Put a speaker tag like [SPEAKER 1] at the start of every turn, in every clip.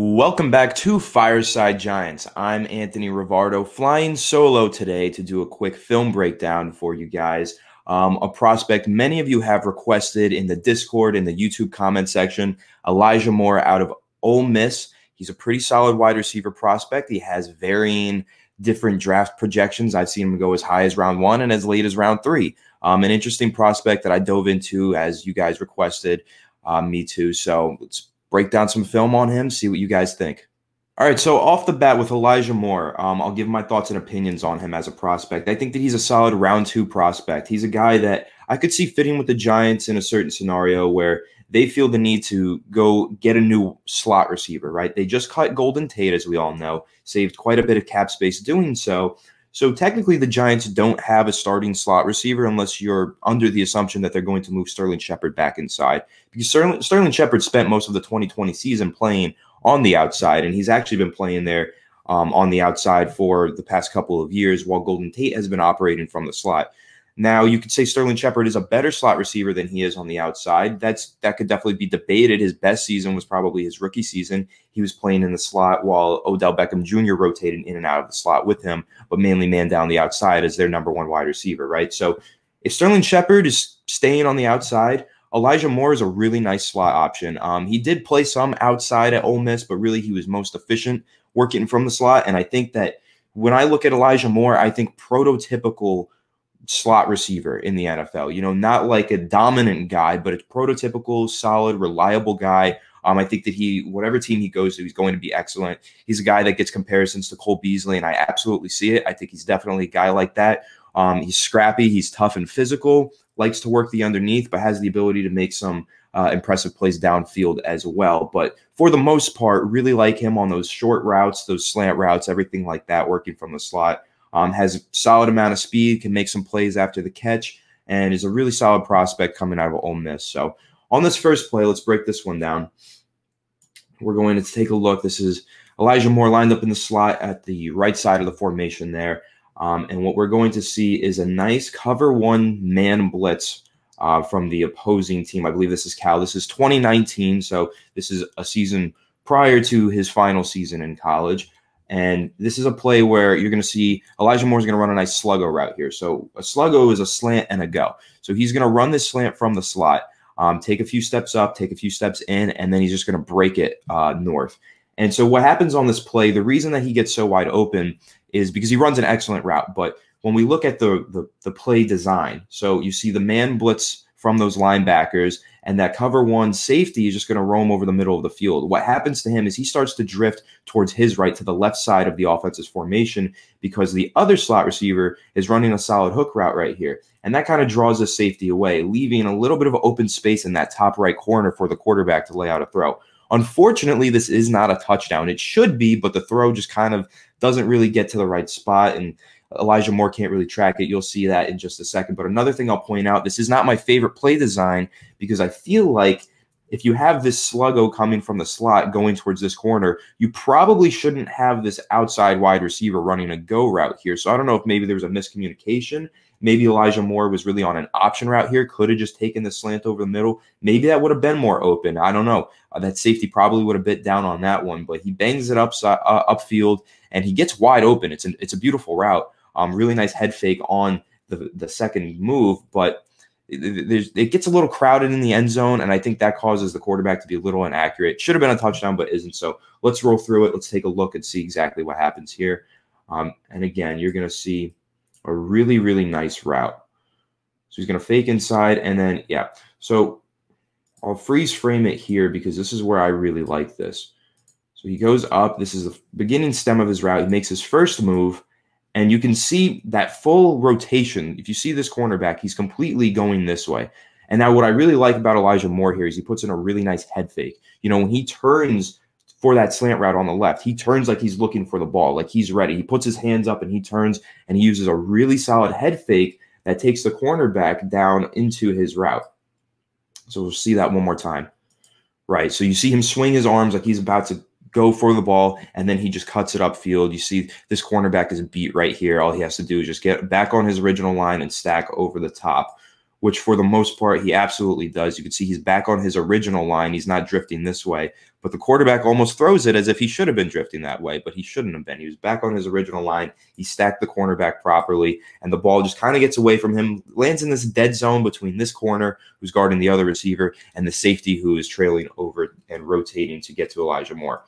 [SPEAKER 1] Welcome back to Fireside Giants. I'm Anthony Rivardo, flying solo today to do a quick film breakdown for you guys. A prospect many of you have requested in the Discord, in the YouTube comment section, Elijah Moore out of Ole Miss. He's a pretty solid wide receiver prospect. He has varying different draft projections. I've seen him go as high as round 1 and as late as round 3. An interesting prospect that I dove into as you guys requested me to. So let's break down some film on him, see what you guys think. All right, so off the bat with Elijah Moore, I'll give my thoughts and opinions on him as a prospect. I think that he's a solid round 2 prospect. He's a guy that I could see fitting with the Giants in a certain scenario where they feel the need to go get a new slot receiver, right? They just cut Golden Tate, as we all know, saved quite a bit of cap space doing so. So technically the Giants don't have a starting slot receiver unless you're under the assumption that they're going to move Sterling Shepard back inside. Because Sterling Shepard spent most of the 2020 season playing on the outside, and he's actually been playing there on the outside for the past couple of years while Golden Tate has been operating from the slot. Now, you could say Sterling Shepard is a better slot receiver than he is on the outside. That could definitely be debated. His best season was probably his rookie season. He was playing in the slot while Odell Beckham Jr. rotated in and out of the slot with him, but mainly man down the outside as their number 1 wide receiver, right? So if Sterling Shepard is staying on the outside, Elijah Moore is a really nice slot option. He did play some outside at Ole Miss, but really he was most efficient working from the slot. And I think that when I look at Elijah Moore, I think prototypical slot receiver in the NFL, not like a dominant guy, but a prototypical, solid, reliable guy. I think that whatever team he goes to, he's going to be excellent. He's a guy that gets comparisons to Cole Beasley, and I absolutely see it. I think he's definitely a guy like that. He's scrappy, he's tough and physical, likes to work the underneath, but has the ability to make some impressive plays downfield as well. But for the most part, really like him on those short routes, those slant routes, everything like that, working from the slot. Has a solid amount of speed, can make some plays after the catch, and is a really solid prospect coming out of Ole Miss. So on this first play, let's break this one down. We're going to take a look. This is Elijah Moore lined up in the slot at the right side of the formation there. And what we're going to see is a nice cover 1 man blitz from the opposing team. I believe this is Cal. This is 2019, so this is a season prior to his final season in college. And this is a play where you're going to see Elijah Moore is going to run a nice sluggo route here. So a sluggo is a slant and a go. So he's going to run this slant from the slot, take a few steps up, take a few steps in, and then he's just going to break it north. And so what happens on this play, the reason that he gets so wide open is because he runs an excellent route. But when we look at the play design, so you see the man blitz from those linebackers, and that cover 1 safety is just going to roam over the middle of the field. What happens to him is he starts to drift towards his right, to the left side of the offense's formation, because the other slot receiver is running a solid hook route right here. And that kind of draws the safety away, leaving a little bit of open space in that top right corner for the quarterback to lay out a throw. Unfortunately, this is not a touchdown. It should be, but the throw just kind of doesn't really get to the right spot, and Elijah Moore can't really track it. You'll see that in just a second. But another thing I'll point out, this is not my favorite play design, because I feel like if you have this sluggo coming from the slot going towards this corner, you probably shouldn't have this outside wide receiver running a go route here. So I don't know if maybe there was a miscommunication. Maybe Elijah Moore was really on an option route here, could have just taken the slant over the middle. Maybe that would have been more open. I don't know. That safety probably would have bit down on that one, but he bangs it upfield, and he gets wide open. It's a beautiful route. Really nice head fake on the second move, but it gets a little crowded in the end zone, and I think that causes the quarterback to be a little inaccurate. Should have been a touchdown, but isn't. So let's roll through it. Let's take a look and see exactly what happens here. And again, you're going to see a really, really nice route. So he's going to fake inside, and then, yeah. So I'll freeze frame it here because this is where I really like this. So he goes up. This is the beginning stem of his route. He makes his first move, and you can see that full rotation. If you see this cornerback, he's completely going this way. And now what I really like about Elijah Moore here is he puts in a really nice head fake. When he turns for that slant route on the left, he turns like he's looking for the ball, like he's ready. He puts his hands up and he turns, and he uses a really solid head fake that takes the cornerback down into his route. So we'll see that one more time. Right, so you see him swing his arms like he's about to go for the ball, and then he just cuts it upfield. You see this cornerback is beat right here. All he has to do is just get back on his original line and stack over the top. which for the most part he absolutely does. You can see he's back on his original line. He's not drifting this way, but the quarterback almost throws it as if he should have been drifting that way, but he shouldn't have been. He was back on his original line. He stacked the cornerback properly, and the ball just kind of gets away from him, lands in this dead zone between this corner, who's guarding the other receiver, and the safety who is trailing over and rotating to get to Elijah Moore.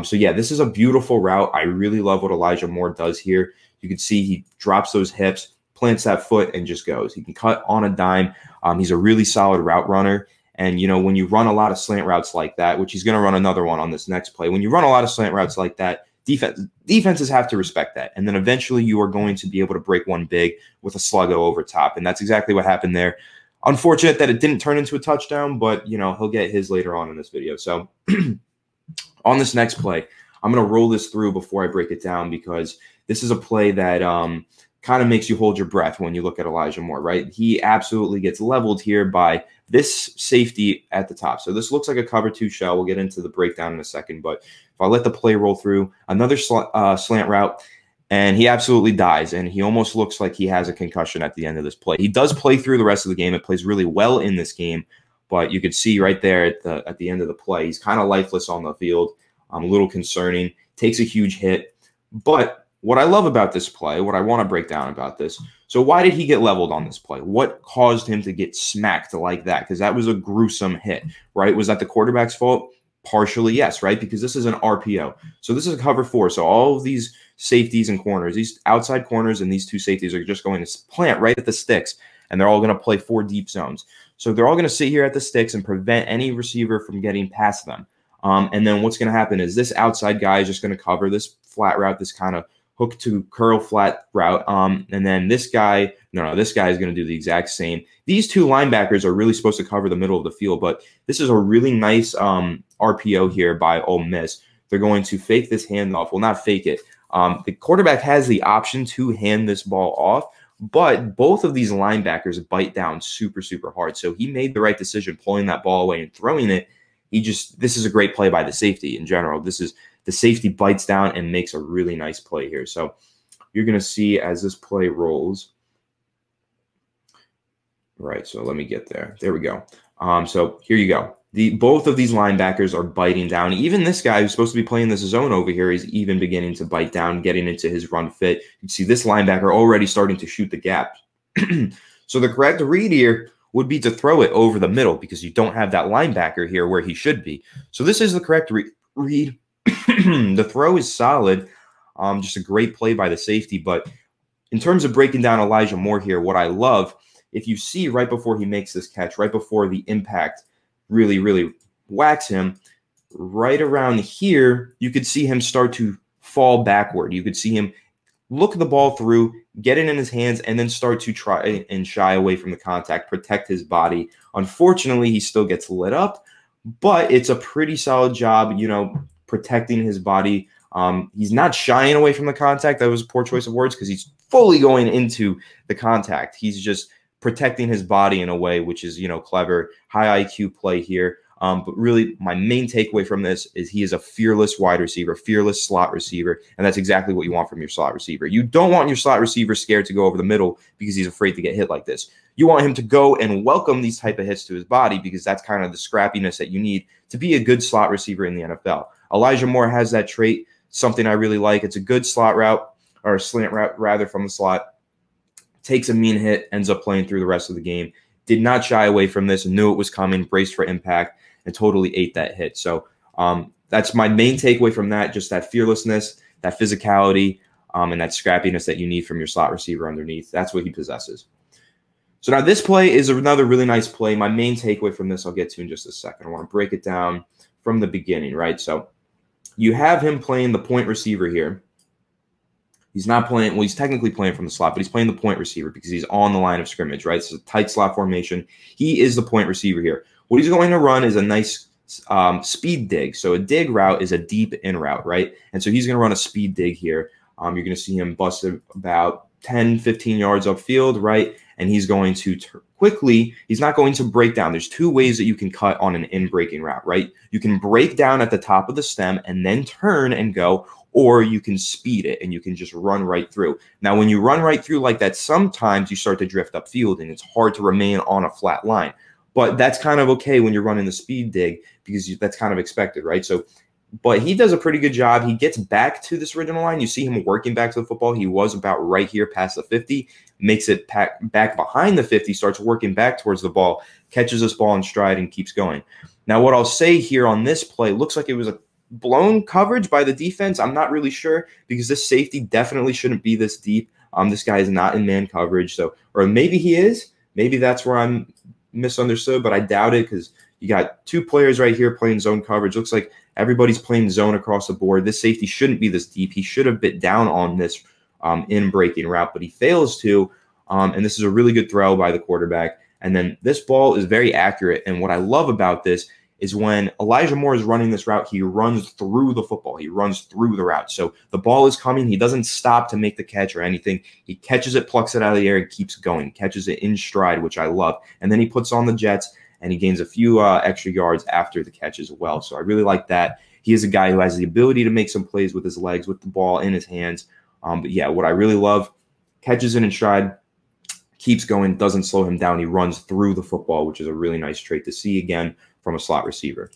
[SPEAKER 1] So yeah, this is a beautiful route. I really love what Elijah Moore does here. You can see he drops those hips, plants that foot, and just goes. He can cut on a dime. He's a really solid route runner. And, you know, when you run a lot of slant routes like that, which he's going to run another one on this next play, when you run a lot of slant routes like that, defenses have to respect that. And then eventually you are going to be able to break one big with a sluggo over top. And that's exactly what happened there. Unfortunate that it didn't turn into a touchdown, but, you know, he'll get his later on in this video. So on this next play, I'm going to roll this through before I break it down, because this is a play that kind of makes you hold your breath when you look at Elijah Moore, right? He absolutely gets leveled here by this safety at the top. So this looks like a cover 2 shell. We'll get into the breakdown in a second, but if I let the play roll through, another slant route, and he absolutely dies, and he almost looks like he has a concussion at the end of this play. He does play through the rest of the game. It plays really well in this game, but you could see right there at the end of the play, he's kind of lifeless on the field. A little concerning, takes a huge hit. But what I love about this play, what I want to break down about this, so why did he get leveled on this play? What caused him to get smacked like that? Because that was a gruesome hit, right? Was that the quarterback's fault? Partially, yes, right? Because this is an RPO. So this is a cover 4. So all of these safeties and corners, these outside corners and these 2 safeties are just going to plant right at the sticks, and they're all going to play 4 deep zones. So they're all going to sit here at the sticks and prevent any receiver from getting past them. And then what's going to happen is this outside guy is just going to cover this flat route, this kind of hook to curl flat route. And then this guy, this guy is going to do the exact same. These 2 linebackers are really supposed to cover the middle of the field, but this is a really nice RPO here by Ole Miss. They're going to fake this handoff. Well, not fake it. The quarterback has the option to hand this ball off, but both of these linebackers bite down super, super hard. So he made the right decision pulling that ball away and throwing it. This is a great play by the safety in general. The safety bites down and makes a really nice play here. So you're going to see as this play rolls. Right, so let me get there. There we go. So here you go. Both of these linebackers are biting down. Even this guy who's supposed to be playing this zone over here is even beginning to bite down, getting into his run fit. You can see this linebacker already starting to shoot the gap. So the correct read here would be to throw it over the middle, because you don't have that linebacker here where he should be. So this is the correct read. The throw is solid. Just a great play by the safety. But in terms of breaking down Elijah Moore here, what I love, if you see right before he makes this catch, right before the impact really, really whacks him, right around here, you could see him start to fall backward. You could see him look the ball through, get it in his hands, and then start to try and shy away from the contact, protect his body. Unfortunately, he still gets lit up, but it's a pretty solid job, protecting his body. He's not shying away from the contact. That was a poor choice of words, because he's fully going into the contact. He's just protecting his body in a way which is, clever, high IQ play here. But really, my main takeaway from this is he is a fearless wide receiver, fearless slot receiver, and that's exactly what you want from your slot receiver. You don't want your slot receiver scared to go over the middle because he's afraid to get hit like this. You want him to go and welcome these type of hits to his body, because that's kind of the scrappiness that you need to be a good slot receiver in the NFL. Elijah Moore has that trait, something I really like. It's a good slot route, or a slant route rather, from the slot. Takes a mean hit, ends up playing through the rest of the game. Did not shy away from this, knew it was coming, braced for impact, and totally ate that hit. So that's my main takeaway from that, just that fearlessness, that physicality, and that scrappiness that you need from your slot receiver underneath. That's what he possesses. So now this play is another really nice play. My main takeaway from this I'll get to in just a second. I want to break it down from the beginning, right? So you have him playing the point receiver here. He's not playing, well, he's technically playing from the slot, but he's playing the point receiver because he's on the line of scrimmage, right? It's a tight slot formation. He is the point receiver here. What he's going to run is a nice speed dig. So a dig route is a deep in route, right? And so he's going to run a speed dig here. You're going to see him bust about 10, 15 yards upfield, right? And he's going to quickly, he's not going to break down. There's 2 ways that you can cut on an in-breaking route, right? You can break down at the top of the stem and then turn and go, or you can speed it and you can just run right through. Now, when you run right through like that, sometimes you start to drift upfield and it's hard to remain on a flat line. But that's kind of okay when you're running the speed dig because that's kind of expected, right? So, but he does a pretty good job. He gets back to this original line. You see him working back to the football. He was about right here past the 50, makes it back behind the 50, starts working back towards the ball, catches this ball in stride, and keeps going. Now, what I'll say here on this play, looks like it was a blown coverage by the defense. I'm not really sure because this safety definitely shouldn't be this deep. This guy is not in man coverage. So, or maybe he is. Maybe that's where I'm misunderstood, but I doubt it because you got two players right here playing zone coverage. Looks like everybody's playing zone across the board. This safety shouldn't be this deep. He should have bit down on this in breaking route, but he fails to. And this is a really good throw by the quarterback. And then this ball is very accurate. And what I love about this is when Elijah Moore is running this route, he runs through the football. He runs through the route. So the ball is coming. He doesn't stop to make the catch or anything. He catches it, plucks it out of the air, and keeps going. Catches it in stride, which I love. And then he puts on the jets, and he gains a few extra yards after the catch as well. So I really like that. He is a guy who has the ability to make some plays with his legs, with the ball in his hands. But yeah, what I really love, catches it in stride, keeps going, doesn't slow him down. He runs through the football, which is a really nice trait to see again from a slot receiver.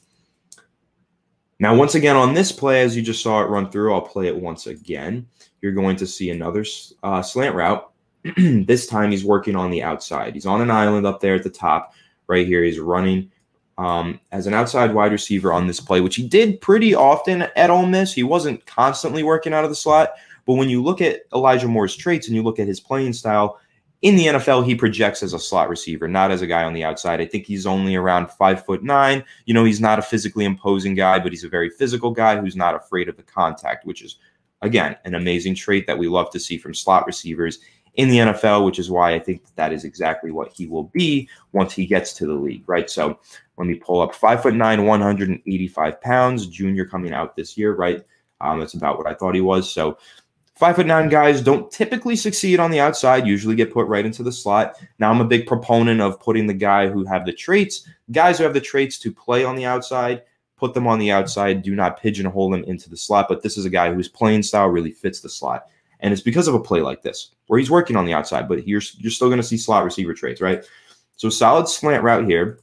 [SPEAKER 1] Now, once again, on this play, as you just saw it run through, I'll play it once again. You're going to see another slant route. This time he's working on the outside. He's on an island up there at the top. Right here, he's running as an outside wide receiver on this play, which he did pretty often at Ole Miss. He wasn't constantly working out of the slot. But when you look at Elijah Moore's traits and you look at his playing style, in the NFL, he projects as a slot receiver, not as a guy on the outside. I think he's only around 5'9". You know, he's not a physically imposing guy, but he's a very physical guy who's not afraid of the contact, which is, again, an amazing trait that we love to see from slot receivers in the NFL, which is why I think that is exactly what he will be once he gets to the league, right? So let me pull up 5'9", 185 pounds, junior coming out this year, right? That's about what I thought he was. So 5'9" guys don't typically succeed on the outside, usually get put right into the slot. Now, I'm a big proponent of putting the guys who have the traits to play on the outside, put them on the outside, do not pigeonhole them into the slot. But this is a guy whose playing style really fits the slot. And it's because of a play like this, where he's working on the outside, but you're still going to see slot receiver traits, right? So solid slant route here,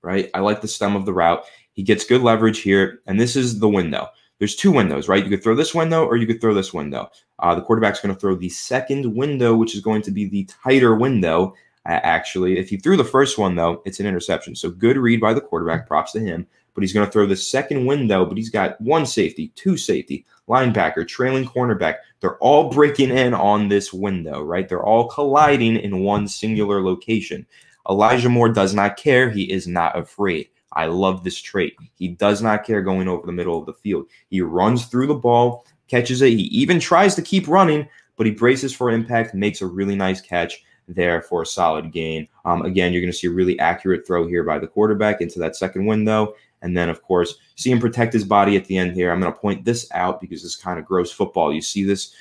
[SPEAKER 1] right? I like the stem of the route. He gets good leverage here, and this is the window. There's two windows, right? You could throw this window or you could throw this window. The quarterback's going to throw the second window, which is going to be the tighter window, actually. If he threw the first one, though, it's an interception. So good read by the quarterback, props to him. But he's going to throw the second window, but he's got one safety, two safety, linebacker, trailing cornerback. They're all breaking in on this window, right? They're all colliding in one singular location. Elijah Moore does not care. He is not afraid. I love this trait. He does not care going over the middle of the field. He runs through the ball, catches it. He even tries to keep running, but he braces for impact, makes a really nice catch there for a solid gain. Again, you're going to see a really accurate throw here by the quarterback into that second window. And then, of course, see him protect his body at the end here. I'm going to point this out because this is kind of gross football. You see this,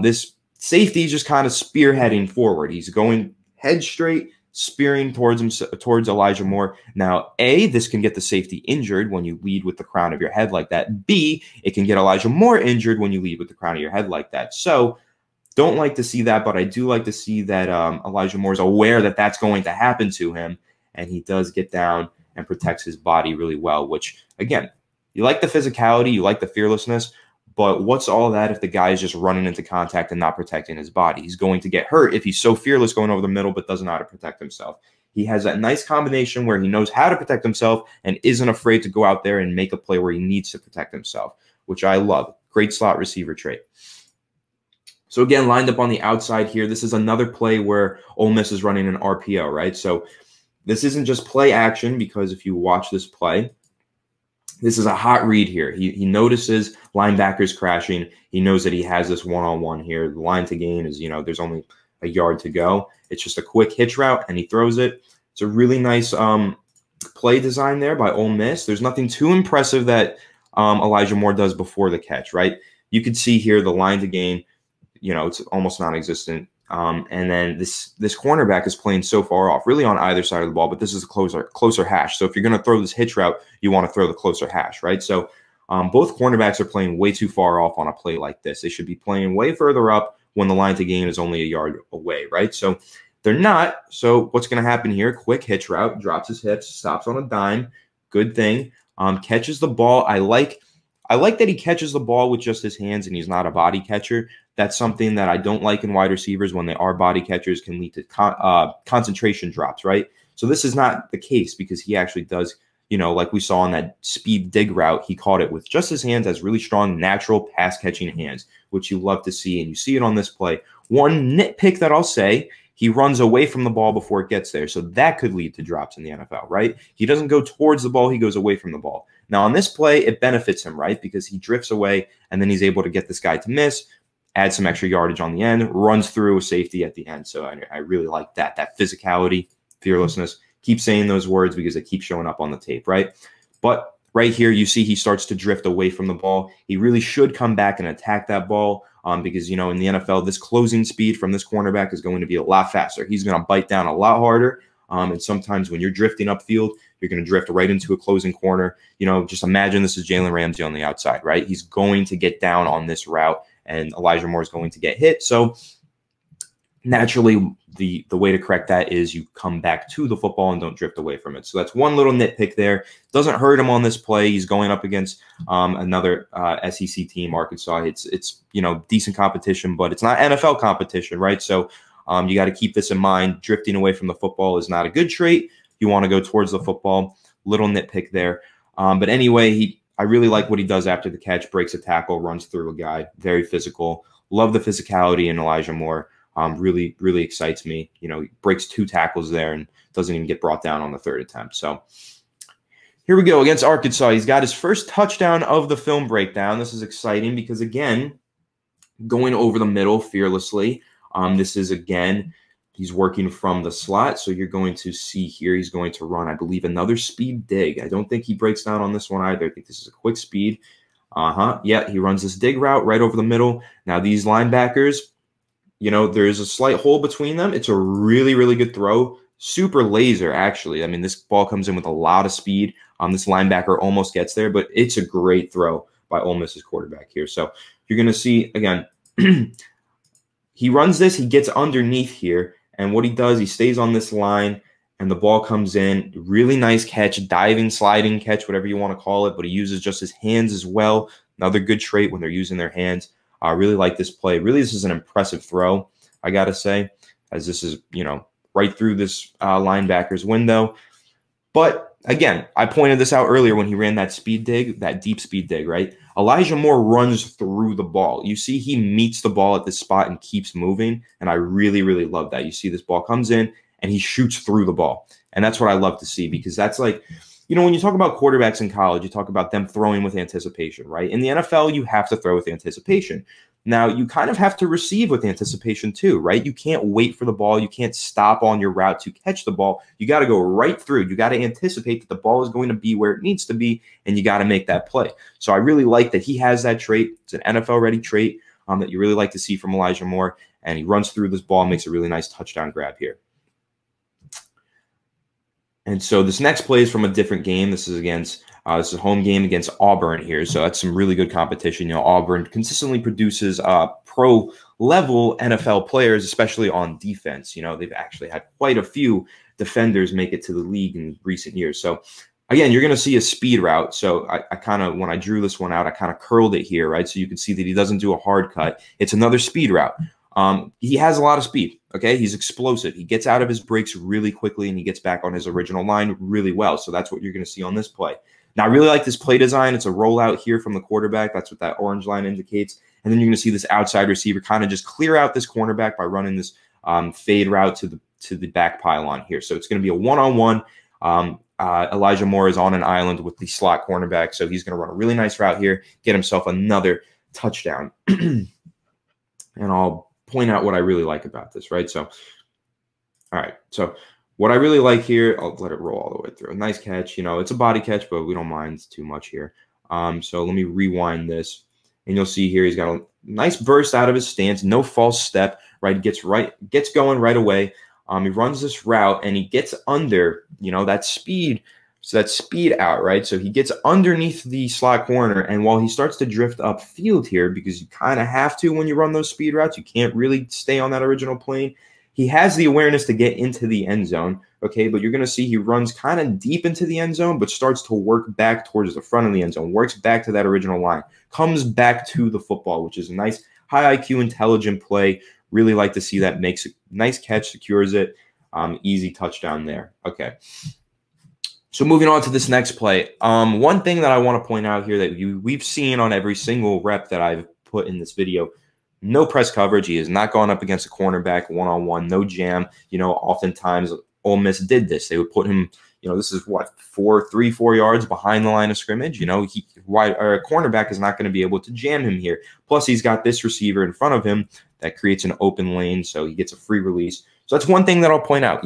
[SPEAKER 1] this safety is just kind of spearheading forward. He's going head straight, spearing towards Elijah Moore. Now, A, this can get the safety injured when you lead with the crown of your head like that. B, it can get Elijah Moore injured when you lead with the crown of your head like that. So don't like to see that, but I do like to see that Elijah Moore is aware that that's going to happen to him, and he does get down and protects his body really well, which, again, you like the physicality, you like the fearlessness, but what's all that if the guy is just running into contact and not protecting his body? He's going to get hurt if he's so fearless going over the middle but doesn't know how to protect himself. He has that nice combination where he knows how to protect himself and isn't afraid to go out there and make a play where he needs to protect himself, which I love. Great slot receiver trait. So again, lined up on the outside here, this is another play where Ole Miss is running an RPO, right? So this isn't just play action, because if you watch this play, this is a hot read here. He notices linebackers crashing. He knows that he has this one-on-one here. The line to gain is, there's only a yard to go. It's just a quick hitch route, and he throws it. It's a really nice play design there by Ole Miss. There's nothing too impressive that Elijah Moore does before the catch, right? You could see here the line to gain, it's almost non-existent. And then this cornerback is playing so far off, really on either side of the ball, but this is a closer hash. So if you're going to throw this hitch route, you want to throw the closer hash, right? So both cornerbacks are playing way too far off on a play like this. They should be playing way further up when the line to gain is only a yard away, right? So They're not. So what's going to happen here? Quick hitch route, drops his hips, stops on a dime. Good thing. Catches the ball. I like that he catches the ball with just his hands and he's not a body catcher. That's something that I don't like in wide receivers when they are body catchers, can lead to concentration drops, right? So this is not the case because he actually does, like we saw on that speed dig route, he caught it with just his hands, has really strong natural pass catching hands, which you love to see. And you see it on this play. One nitpick that I'll say, he runs away from the ball before it gets there. So that could lead to drops in the NFL, right? He doesn't go towards the ball. He goes away from the ball. Now, on this play, it benefits him, right? Because he drifts away, and then he's able to get this guy to miss, add some extra yardage on the end, runs through a safety at the end. So I really like that physicality, fearlessness. Keep saying those words because they keep showing up on the tape, right? But right here, you see he starts to drift away from the ball. He really should come back and attack that ball because, in the NFL, this closing speed from this cornerback is going to be a lot faster. He's going to bite down a lot harder. And sometimes when you're drifting upfield, you're going to drift right into a closing corner. Just imagine this is Jalen Ramsey on the outside, right? He's going to get down on this route, and Elijah Moore is going to get hit. So naturally, the way to correct that is you come back to the football and don't drift away from it. So that's one little nitpick there. Doesn't hurt him on this play. He's going up against another SEC team, Arkansas. It's decent competition, but it's not NFL competition, right? So you got to keep this in mind. Drifting away from the football is not a good trait. You want to go towards the football. Little nitpick there. But anyway, I really like what he does after the catch. Breaks a tackle, runs through a guy. Very physical. Love the physicality in Elijah Moore. Really, really excites me. He breaks 2 tackles there and doesn't even get brought down on the 3rd attempt. So here we go against Arkansas. He's got his first touchdown of the film breakdown. This is exciting because, again, going over the middle fearlessly. This is, again, he's working from the slot. So you're going to see here he's going to run, I believe, another speed dig. I don't think he breaks down on this one either. I think this is a quick speed. Yeah, he runs this dig route right over the middle. Now these linebackers, there's a slight hole between them. It's a really, really good throw. Super laser, actually. I mean, this ball comes in with a lot of speed. This linebacker almost gets there, but it's a great throw by Ole Miss's quarterback here. So you're going to see, again, he runs this. He gets underneath here, and what he does, he stays on this line, and the ball comes in. Really nice catch, diving, sliding catch, whatever you want to call it, but he uses just his hands as well. Another good trait when they're using their hands. I really like this play. Really, this is an impressive throw, I got to say, as this is, right through this linebacker's window. But, again, I pointed this out earlier when he ran that speed dig, that deep speed dig, right? Elijah Moore runs through the ball. You see he meets the ball at this spot and keeps moving, and I really, really love that. You see this ball comes in, and he shoots through the ball. And that's what I love to see because that's like – when you talk about quarterbacks in college, you talk about them throwing with anticipation, right? In the NFL, you have to throw with anticipation. Now, you kind of have to receive with anticipation too, right? You can't wait for the ball. You can't stop on your route to catch the ball. You got to go right through. You got to anticipate that the ball is going to be where it needs to be, and you got to make that play. So I really like that he has that trait. It's an NFL-ready trait that you really like to see from Elijah Moore, and he runs through this ball and makes a really nice touchdown grab here. And so this next play is from a different game. This is against this is a home game against Auburn here. So that's some really good competition. Auburn consistently produces pro-level NFL players, especially on defense. They've actually had quite a few defenders make it to the league in recent years. So again, you're going to see a speed route. So I kind of, when I drew this one out, I kind of curled it here, right? So you can see that he doesn't do a hard cut. It's another speed route. He has a lot of speed, okay? He's explosive. He gets out of his breaks really quickly, and he gets back on his original line really well. So that's what you're going to see on this play. Now, I really like this play design. It's a rollout here from the quarterback. That's what that orange line indicates. And then you're going to see this outside receiver kind of just clear out this cornerback by running this fade route to the back pylon here. So it's going to be a one-on-one. Elijah Moore is on an island with the slot cornerback, so he's going to run a really nice route here, get himself another touchdown. And I'll point out what I really like about this, right? So, all right. So what I really like here, I'll let it roll all the way through. A nice catch. It's a body catch, but we don't mind too much here. So let me rewind this, and you'll see here he's got a nice burst out of his stance, no false step, right? Gets going right away. He runs this route, and he gets under, that speed. So that speed out, right? So he gets underneath the slot corner, and while he starts to drift upfield here, because you kind of have to when you run those speed routes, you can't really stay on that original plane. He has the awareness to get into the end zone, okay, but you're going to see he runs kind of deep into the end zone, but starts to work back towards the front of the end zone, works back to that original line, comes back to the football, which is a nice high IQ, intelligent play. Really like to see that. Makes a nice catch, secures it. Easy touchdown there. Okay. So moving on to this next play. One thing that I want to point out here that we've seen on every single rep that I've put in this video, no press coverage. He has not gone up against a cornerback one-on-one, no jam. Oftentimes Ole Miss did this. They would put him, this is what, 4 yards behind the line of scrimmage. A cornerback is not going to be able to jam him here. Plus, he's got this receiver in front of him that creates an open lane, so he gets a free release. So that's one thing that I'll point out.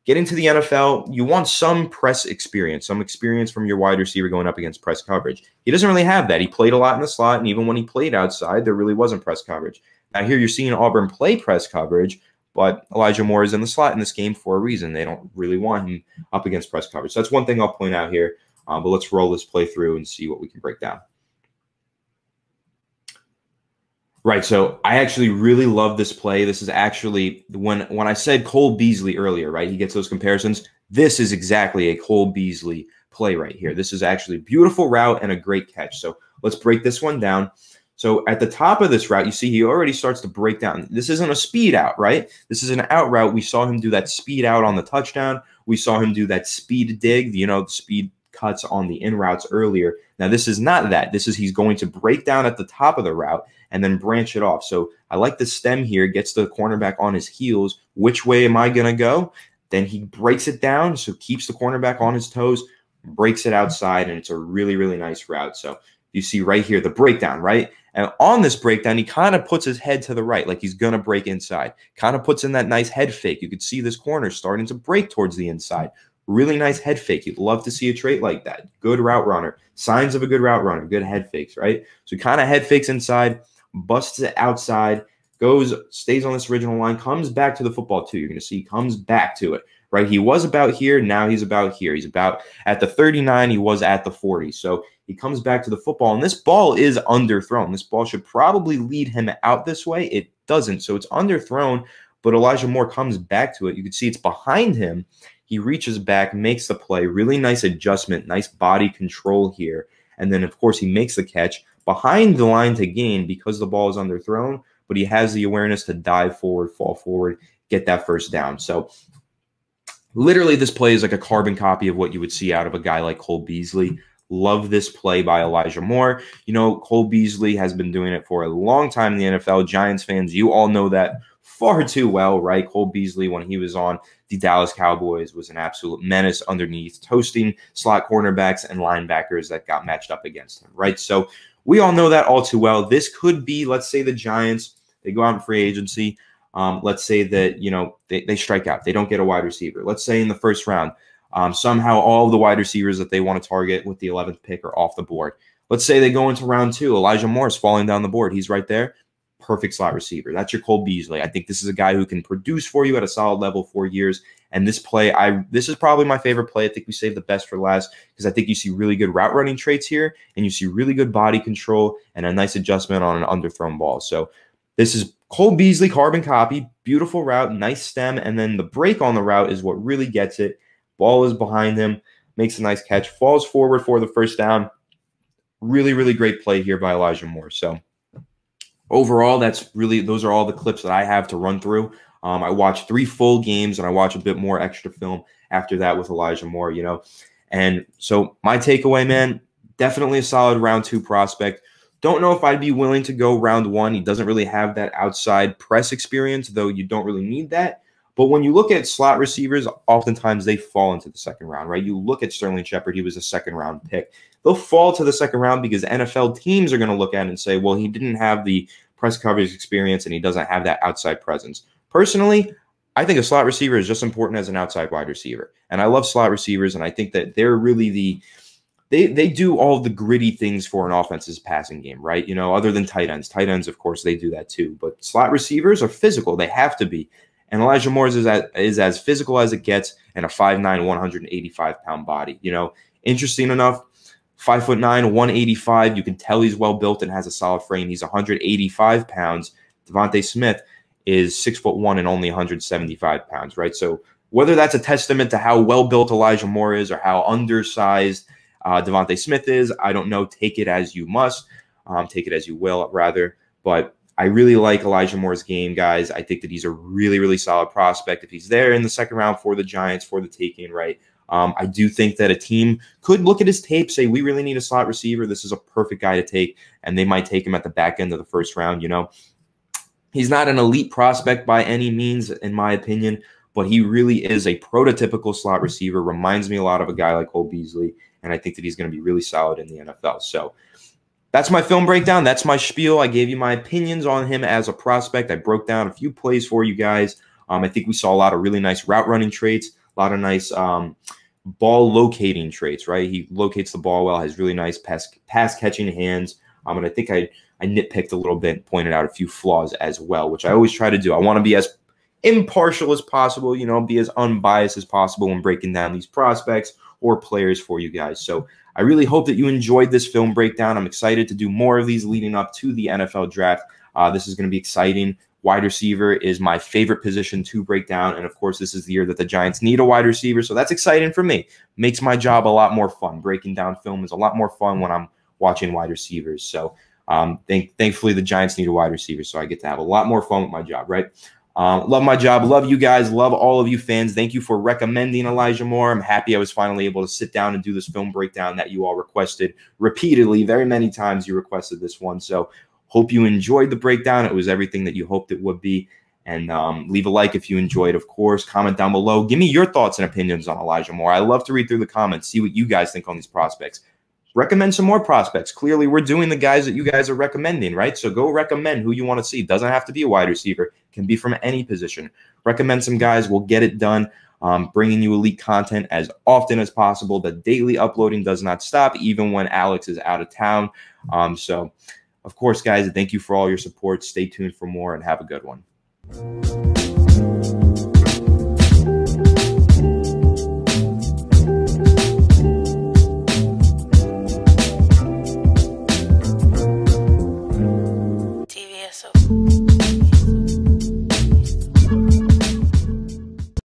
[SPEAKER 1] Getting to the NFL, you want some press experience, some experience from your wide receiver going up against press coverage. He doesn't really have that. He played a lot in the slot, and even when he played outside, there really wasn't press coverage. Now here you're seeing Auburn play press coverage, but Elijah Moore is in the slot in this game for a reason. They don't really want him up against press coverage. So that's one thing I'll point out here, but let's roll this play through and see what we can break down. Right, so I actually really love this play. This is actually, when I said Cole Beasley earlier, right, he gets those comparisons. This is exactly a Cole Beasley play right here. This is actually a beautiful route and a great catch. So let's break this one down. So at the top of this route, you see he already starts to break down. This isn't a speed out, right? This is an out route. We saw him do that speed out on the touchdown. We saw him do that speed dig, the speed cuts on the in routes earlier. Now, this is not that. This is he's going to break down at the top of the route and then branch it off. So I like the stem here, gets the cornerback on his heels. Which way am I going to go? Then he breaks it down, so keeps the cornerback on his toes, breaks it outside, and it's a really, really nice route. So you see right here the breakdown, right? And on this breakdown, he kind of puts his head to the right, like he's going to break inside. Kind of puts in that nice head fake. You could see this corner starting to break towards the inside. Really nice head fake. You'd love to see a trait like that. Good route runner. Signs of a good route runner. Good head fakes, right? So kind of head fakes inside, busts it outside, stays on this original line, comes back to the football too. You're going to see he comes back to it, right? He was about here. Now he's about here. He's about at the 39. He was at the 40. So he comes back to the football, and this ball is underthrown. This ball should probably lead him out this way. It doesn't. So it's underthrown, but Elijah Moore comes back to it. You can see it's behind him. He reaches back, makes the play. Really nice adjustment, nice body control here. And then, of course, he makes the catch behind the line to gain because the ball is underthrown, but he has the awareness to dive forward, fall forward, get that first down. So literally this play is like a carbon copy of what you would see out of a guy like Cole Beasley. Love this play by Elijah Moore. Cole Beasley has been doing it for a long time in the NFL. Giants fans, you all know that far too well, right? Cole Beasley, when he was on the Dallas Cowboys, was an absolute menace underneath, toasting slot cornerbacks and linebackers that got matched up against him, right? So we all know that all too well. This could be, let's say the Giants, they go out in free agency. Let's say that, they strike out. They don't get a wide receiver. Let's say in the first round, somehow all of the wide receivers that they want to target with the 11th pick are off the board. Let's say they go into round 2. Elijah Moore is falling down the board. He's right there. Perfect slot receiver. That's your Cole Beasley. I think this is a guy who can produce for you at a solid level for years. And this play, this is probably my favorite play. I think we saved the best for last because I think you see really good route running traits here, and you see really good body control and a nice adjustment on an underthrown ball. So this is Cole Beasley, carbon copy, beautiful route, nice stem, and then the break on the route is what really gets it. Ball is behind him, makes a nice catch, falls forward for the first down. Really, really great play here by Elijah Moore. So overall, those are all the clips that I have to run through. I watched 3 full games, and I watch a bit more extra film after that with Elijah Moore, And so my takeaway, man, definitely a solid round 2 prospect. Don't know if I'd be willing to go round 1. He doesn't really have that outside press experience, though you don't really need that. But when you look at slot receivers, oftentimes they fall into the second round, right? You look at Sterling Shepard, he was a second-round pick. They'll fall to the second round because NFL teams are going to look at it and say, well, he didn't have the press coverage experience and he doesn't have that outside presence. Personally, I think a slot receiver is just as important as an outside wide receiver. And I love slot receivers, and I think that they're really they do all the gritty things for an offense's passing game, right? Other than tight ends. Tight ends, of course, they do that too. But slot receivers are physical. They have to be. And Elijah Moore is as physical as it gets, and a 5'9", 185-pound body. Interesting enough, 5'9", 185. You can tell he's well built and has a solid frame. He's 185 pounds. Devontae Smith is 6'1" and only 175 pounds, right? So whether that's a testament to how well built Elijah Moore is or how undersized Devontae Smith is, I don't know. Take it as you must. Take it as you will, rather. But I really like Elijah Moore's game, guys. I think that he's a really, really solid prospect. If he's there in the second round for the Giants, for the taking, right? I do think that a team could look at his tape, say, we really need a slot receiver. This is a perfect guy to take, and they might take him at the back end of the first round, you know. He's not an elite prospect by any means, in my opinion, but he really is a prototypical slot receiver, reminds me a lot of a guy like Cole Beasley, and I think that he's going to be really solid in the NFL. So that's my film breakdown. That's my spiel. I gave you my opinions on him as a prospect. I broke down a few plays for you guys. I think we saw a lot of really nice route running traits, a lot of nice ball locating traits, right? He locates the ball well, has really nice pass catching hands. And I think I nitpicked a little bit, pointed out a few flaws as well, which I always try to do. I want to be as impartial as possible, you know, be as unbiased as possible when breaking down these prospects or players for you guys. So I really hope that you enjoyed this film breakdown. I'm excited to do more of these leading up to the NFL draft. This is going to be exciting. Wide receiver is my favorite position to break down. And, of course, this is the year that the Giants need a wide receiver. So that's exciting for me. Makes my job a lot more fun. Breaking down film is a lot more fun when I'm watching wide receivers. So thankfully, the Giants need a wide receiver. So I get to have a lot more fun with my job, right? Love my job. Love you guys. Love all of you fans. Thank you for recommending Elijah Moore. I'm happy I was finally able to sit down and do this film breakdown that you all requested repeatedly. Very many times you requested this one. So hope you enjoyed the breakdown. It was everything that you hoped it would be. And leave a like if you enjoyed, of course. Comment down below. Give me your thoughts and opinions on Elijah Moore. I love to read through the comments, see what you guys think on these prospects. Recommend some more prospects. Clearly, we're doing the guys that you guys are recommending, right? So go recommend who you want to see. Doesn't have to be a wide receiver. Can be from any position. Recommend some guys. We'll get it done. Bringing you elite content as often as possible. The daily uploading does not stop, even when Alex is out of town. So, of course, guys, thank you for all your support. Stay tuned for more and have a good one.